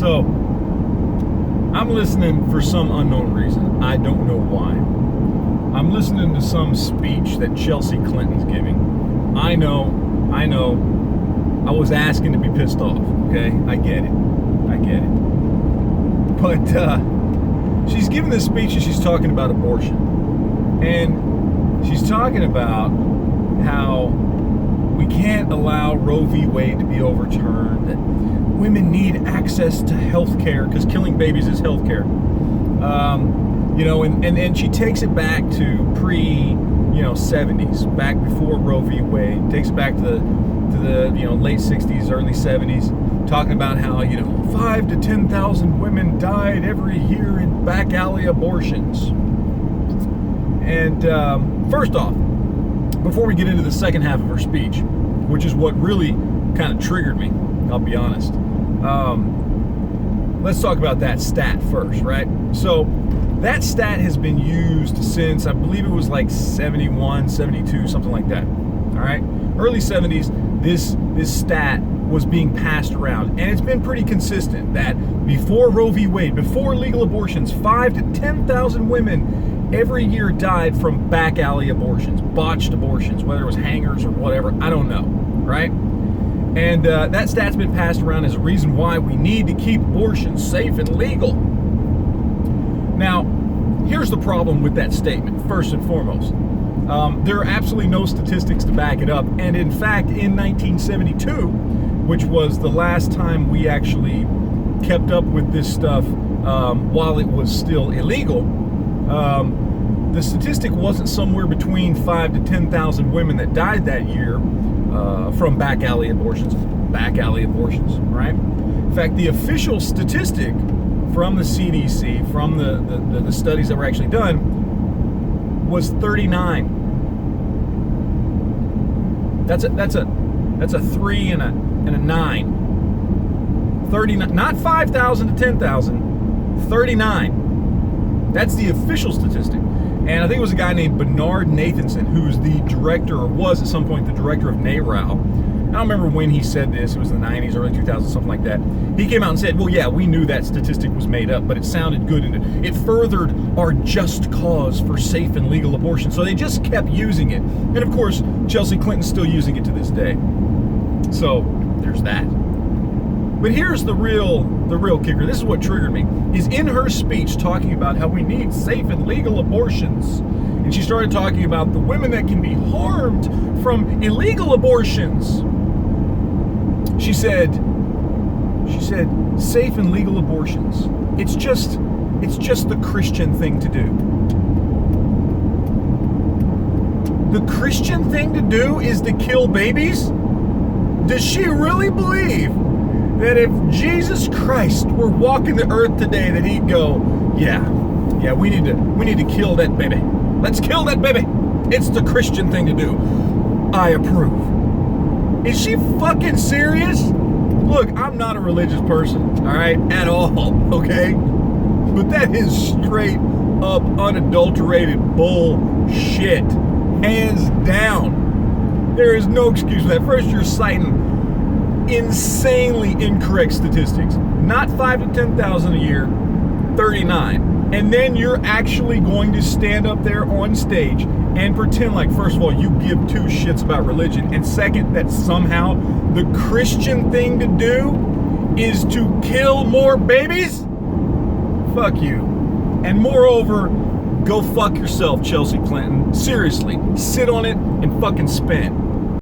So, I'm listening for some unknown reason. I don't know why. I'm listening to some speech that Chelsea Clinton's giving. I know. I was asking to be pissed off, okay? I get it. But she's giving this speech and she's talking about abortion. And she's talking about how we can't allow Roe v. Wade to be overturned, that women need access to health care because killing babies is health care. And she takes it back to pre-70s, back before Roe v. Wade, takes it back to the late 60s, early 70s, talking about how 5,000 to 10,000 women died every year in back alley abortions. And first off, before we get into the second half of her speech, which is what really kind of triggered me, I'll be honest, let's talk about that stat first, right? So that stat has been used since, I believe it was like 71, 72, something like that. All right? Early 70s, this stat was being passed around, and it's been pretty consistent that before Roe v. Wade, before legal abortions, 5,000 to 10,000 women every year died from back alley abortions, botched abortions, whether it was hangers or whatever, I don't know, right? And that stat's been passed around as a reason why we need to keep abortion safe and legal. Now, here's the problem with that statement, first and foremost. There are absolutely no statistics to back it up. And in fact, in 1972, which was the last time we actually kept up with this stuff while it was still illegal, the statistic wasn't somewhere between 5,000 to 10,000 women that died that year from back alley abortions, right? In fact, the official statistic from the CDC, from the studies that were actually done, was 39. That's a 3 and a 9. 39, not 5,000 to 10,000, 39. That's the official statistic. And I think it was a guy named Bernard Nathanson, who's the director, or was at some point the director of NARAL. I don't remember when he said this. It was in the 90s, early 2000s, something like that. He came out and said, well, yeah, we knew that statistic was made up, but it sounded good, and it furthered our just cause for safe and legal abortion. So they just kept using it. And of course, Chelsea Clinton's still using it to this day. So there's that. But here's the real kicker. This is what triggered me. Is in her speech talking about how we need safe and legal abortions. And she started talking about the women that can be harmed from illegal abortions. She said, safe and legal abortions. It's just the Christian thing to do. The Christian thing to do is to kill babies? Does she really believe that if Jesus Christ were walking the earth today, that he'd go, yeah, we need to kill that baby. Let's kill that baby. It's the Christian thing to do. I approve. Is she fucking serious? Look, I'm not a religious person, all right, at all, okay? But that is straight up unadulterated bullshit. Hands down. There is no excuse for that. First, you're citing insanely incorrect statistics. Not 5,000 to 10,000 a year, 39. And then you're actually going to stand up there on stage and pretend like, first of all, you give two shits about religion, and second, that somehow the Christian thing to do is to kill more babies? Fuck you. And moreover, go fuck yourself, Chelsea Clinton. Seriously, sit on it and fucking spin.